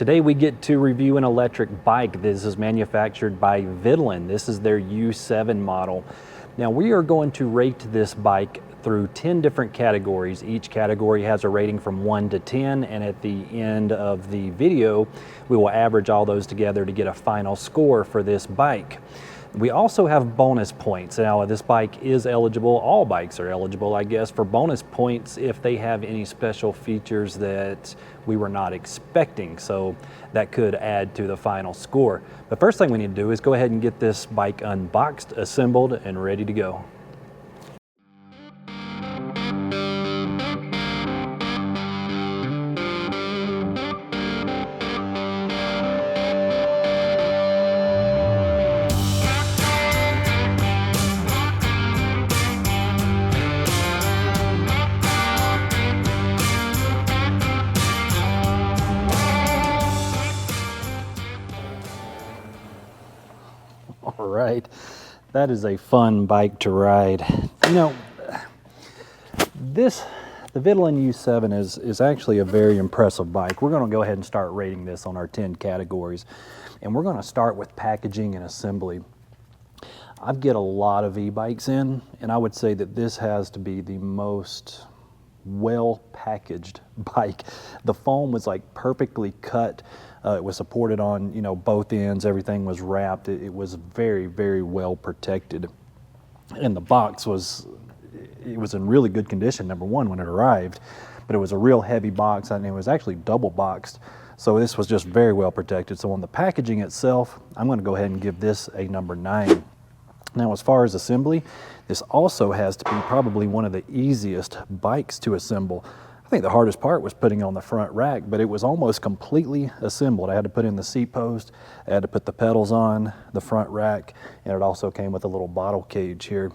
Today we get to review an electric bike. This is manufactured by Vitilan. This is their U7 model. Now we are going to rate this bike through 10 different categories. Each category has a rating from 1 to 10, and at the end of the video we will average all those together to get a final score for this bike. We also have bonus points. Now this bike is eligible, all bikes are eligible I guess, for bonus points if they have any special features that we were not expecting, so that could add to the final score. The first thing we need to do is go ahead and get this bike unboxed, assembled, and ready to go. All right, that is a fun bike to ride. You know, the Vitilan U7 is actually a very impressive bike. We're going to go ahead and start rating this on our 10 categories, and we're going to start with packaging and assembly. I get a lot of e-bikes in, and I would say that this has to be the most well packaged bike. The foam was like perfectly cut. It was supported on, both ends. Everything was wrapped. It was very, very well protected. And the box was in really good condition, number one, when it arrived. But it was a real heavy box, and it was actually double boxed. So this was just very well protected. So on the packaging itself, I'm going to go ahead and give this a number 9. Now, as far as assembly, this also has to be probably one of the easiest bikes to assemble. I think the hardest part was putting on the front rack, but it was almost completely assembled. I had to put in the seat post, I had to put the pedals on the front rack, and it also came with a little bottle cage here,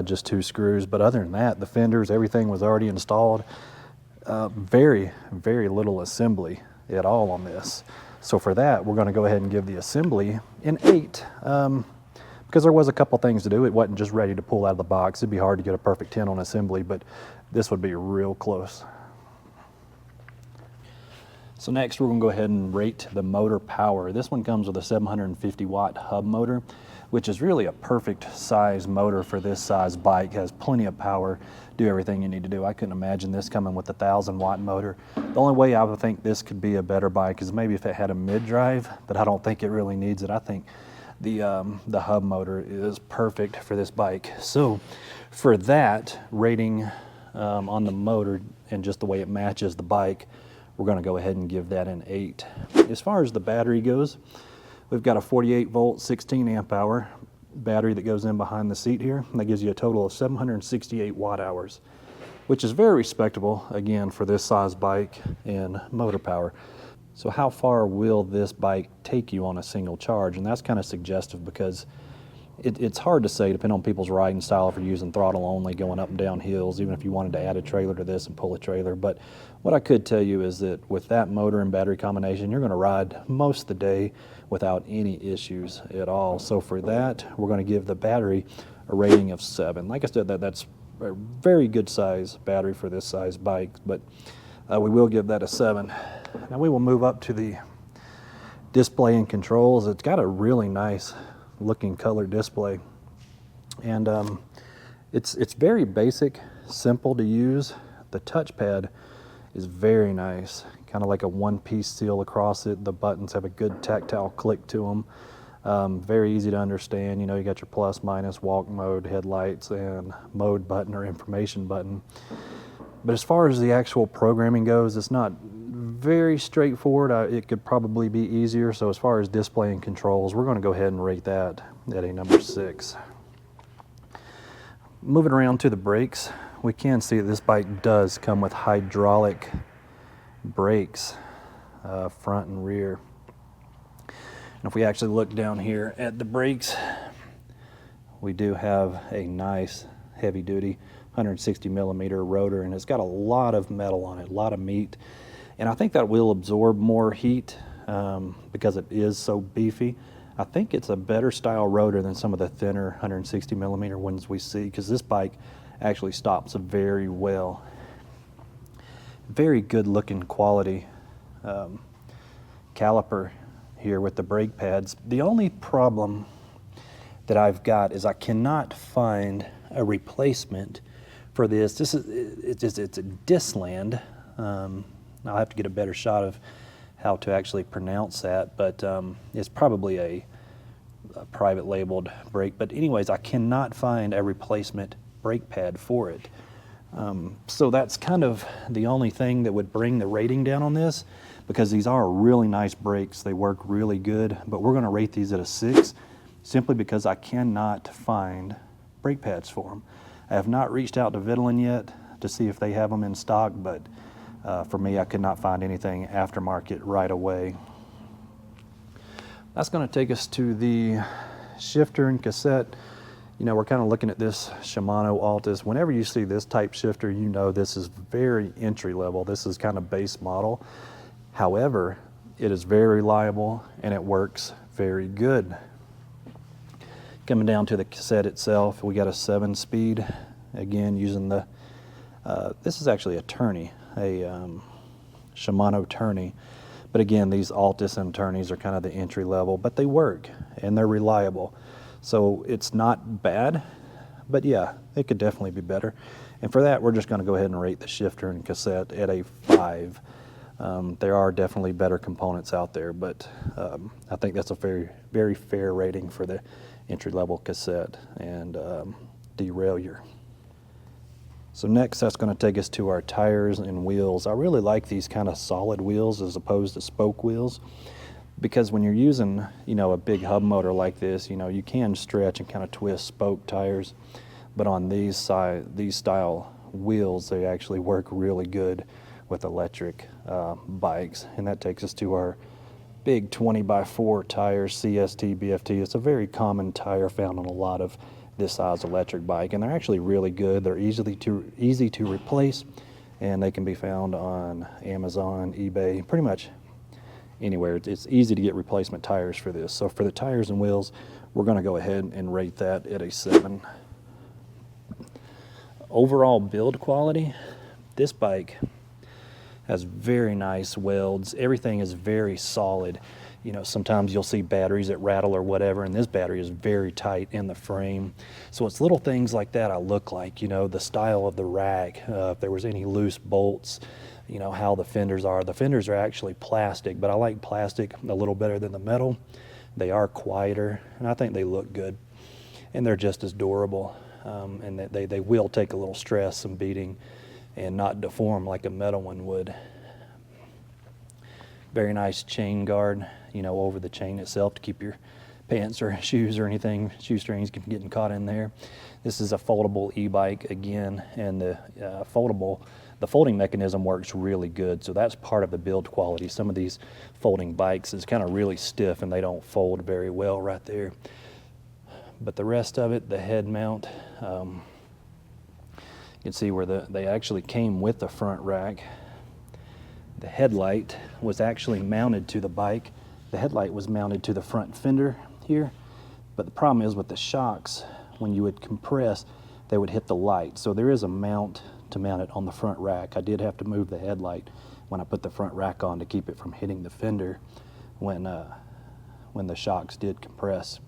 just 2 screws. But other than that, the fenders, everything was already installed. Very, very little assembly at all on this. So for that, we're going to go ahead and give the assembly an 8. Because there was a couple things to do. It wasn't just ready to pull out of the box. It'd be hard to get a perfect 10 on assembly, but this would be real close. So next we're going to go ahead and rate the motor power. This one comes with a 750 watt hub motor, which is really a perfect size motor for this size bike. It has plenty of power, do everything you need to do. I couldn't imagine this coming with a 1,000 watt motor. The only way I would think this could be a better bike is maybe if it had a mid-drive, but I don't think it really needs it. I think the hub motor is perfect for this bike. So for that rating on the motor and just the way it matches the bike, we're going to go ahead and give that an 8. As far as the battery goes, we've got a 48 volt 16 amp hour battery that goes in behind the seat here, and that gives you a total of 768 watt hours, which is very respectable again for this size bike and motor power. So how far will this bike take you on a single charge? And that's kind of suggestive because it's hard to say depending on people's riding style if you're using throttle only going up and down hills, even if you wanted to add a trailer to this and pull a trailer. But what I could tell you is that with that motor and battery combination, you're going to ride most of the day without any issues at all. So for that, we're going to give the battery a rating of 7. Like I said, that's a very good size battery for this size bike, but we will give that a 7. Now we will move up to the display and controls. It's got a really nice looking color display, and it's very basic, simple to use. The touchpad is very nice, kind of like a one-piece seal across it. The buttons have a good tactile click to them. Very easy to understand. You got your plus, minus, walk mode, headlights, and mode button or information button. But as far as the actual programming goes, it's not very straightforward. It could probably be easier. So as far as display and controls, we're going to go ahead and rate that at a number 6. Moving around to the brakes, we can see that this bike does come with hydraulic brakes, front and rear. And if we actually look down here at the brakes, we do have a nice heavy duty 160 millimeter rotor, and it's got a lot of metal on it, a lot of meat, and I think that will absorb more heat because it is so beefy. I think it's a better style rotor than some of the thinner 160 millimeter ones we see, because this bike actually stops very well. Very good looking quality caliper here with the brake pads. The only problem that I've got is I cannot find a replacement for this. It's a Disland. I'll have to get a better shot of how to actually pronounce that, but it's probably a private labeled brake. But anyways, I cannot find a replacement brake pad for it. So that's kind of the only thing that would bring the rating down on this, because these are really nice brakes. They work really good, but we're going to rate these at a 6 simply because I cannot find brake pads for them. I have not reached out to Vitilan yet to see if they have them in stock, but for me, I could not find anything aftermarket right away. That's going to take us to the shifter and cassette. You know, we're kind of looking at this Shimano Altus. Whenever you see this type shifter, you know this is very entry level. This is kind of base model. However, it is very reliable and it works very good. Coming down to the cassette itself, we got a 7-speed, again using the, this is actually a tourney, a Shimano tourney. But again, these Altus and tourneys are kind of the entry level, but they work and they're reliable. So it's not bad, but yeah, it could definitely be better. And for that, we're just going to go ahead and rate the shifter and cassette at a 5. There are definitely better components out there, but I think that's a very, very fair rating for the entry-level cassette and derailleur. So next, that's going to take us to our tires and wheels. I really like these kind of solid wheels as opposed to spoke wheels, because when you're using, you know, a big hub motor like this, you know, you can stretch and kind of twist spoke tires, but on these style wheels, they actually work really good with electric bikes. And that takes us to our big 20x4 tires, CST, BFT. It's a very common tire found on a lot of this size electric bike, and they're actually really good. They're easy to replace, and they can be found on Amazon, eBay, pretty much anywhere. It's easy to get replacement tires for this. So for the tires and wheels, we're going to go ahead and rate that at a 7. Overall build quality, this bike has very nice welds. Everything is very solid. You know, sometimes you'll see batteries that rattle or whatever, and this battery is very tight in the frame. So it's little things like that I look like, you know, the style of the rack, if there was any loose bolts, you know, how the fenders are. The fenders are actually plastic, but I like plastic a little better than the metal. They are quieter, and I think they look good. And they're just as durable, and they will take a little stress and beating and not deform like a metal one would. Very nice chain guard, you know, over the chain itself to keep your pants or shoes or anything, shoestrings from getting caught in there. This is a foldable e-bike again, and the folding mechanism works really good, so that's part of the build quality. Some of these folding bikes is kind of really stiff and they don't fold very well right there. But the rest of it, the head mount, you can see where they actually came with the front rack. The headlight was actually mounted to the bike. The headlight was mounted to the front fender here, but the problem is with the shocks, when you would compress, they would hit the light. So there is a mount to mount it on the front rack. I did have to move the headlight when I put the front rack on to keep it from hitting the fender when the shocks did compress.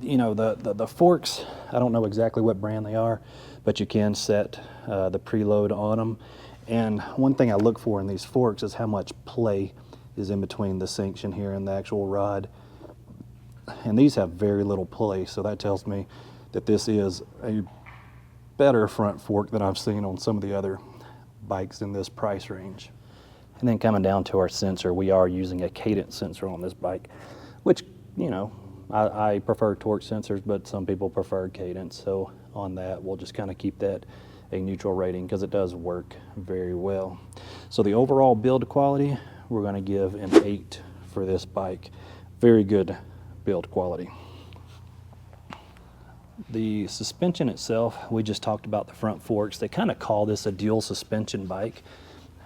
You know, the forks, I don't know exactly what brand they are, but you can set the preload on them. And one thing I look for in these forks is how much play is in between the cinction here and the actual rod. And these have very little play, so that tells me that this is a better front fork than I've seen on some of the other bikes in this price range. And then coming down to our sensor, we are using a cadence sensor on this bike, which, you know, I prefer torque sensors, but some people prefer cadence. So on that, we'll just kind of keep that a neutral rating because it does work very well. So the overall build quality, we're going to give an 8 for this bike. Very good build quality. The suspension itself, we just talked about the front forks. They kind of call this a dual suspension bike.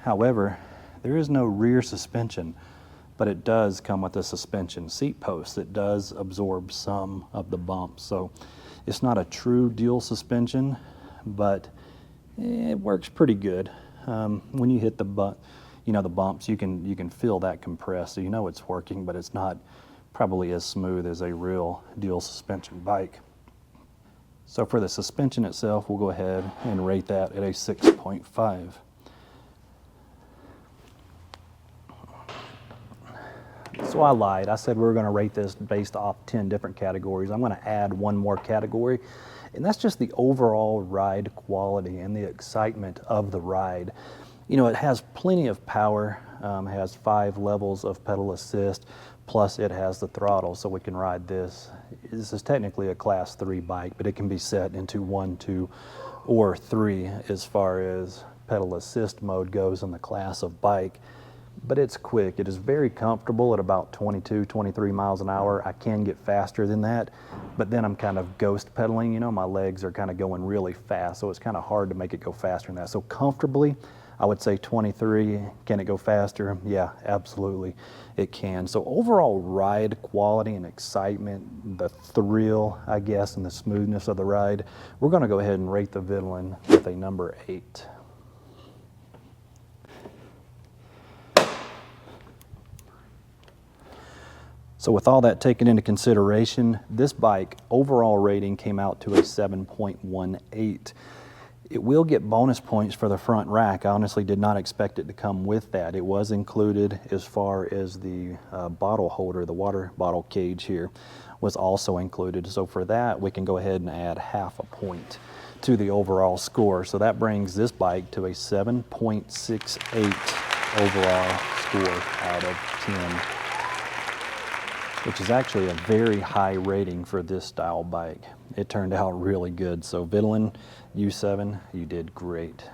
However, there is no rear suspension, but it does come with a suspension seat post that does absorb some of the bumps. So it's not a true dual suspension, but it works pretty good. When you hit the you know, the bumps, you can feel that compress, so you know it's working, but it's not probably as smooth as a real dual suspension bike. So for the suspension itself, we'll go ahead and rate that at a 6.5. So I lied. I said we were going to rate this based off 10 different categories. I'm going to add one more category, and that's just the overall ride quality and the excitement of the ride. You know, it has plenty of power, has 5 levels of pedal assist, plus it has the throttle, so we can ride this. This is technically a class 3 bike, but it can be set into 1, 2, or 3 as far as pedal assist mode goes in the class of bike. But it's quick. It is very comfortable at about 22, 23 miles an hour. I can get faster than that, but then I'm kind of ghost pedaling, you know, my legs are kind of going really fast, so it's kind of hard to make it go faster than that. So comfortably, I would say 23. Can it go faster? Yeah, absolutely it can. So overall ride quality and excitement, the thrill, I guess, and the smoothness of the ride, we're going to go ahead and rate the Vitilan with a number 8. So with all that taken into consideration, this bike overall rating came out to a 7.18. It will get bonus points for the front rack. I honestly did not expect it to come with that. It was included as far as the bottle holder, the water bottle cage here was also included. So for that, we can go ahead and add half a point to the overall score. So that brings this bike to a 7.68 overall score out of 10. Which is actually a very high rating for this style bike. It turned out really good. So Vitilan U7, you did great.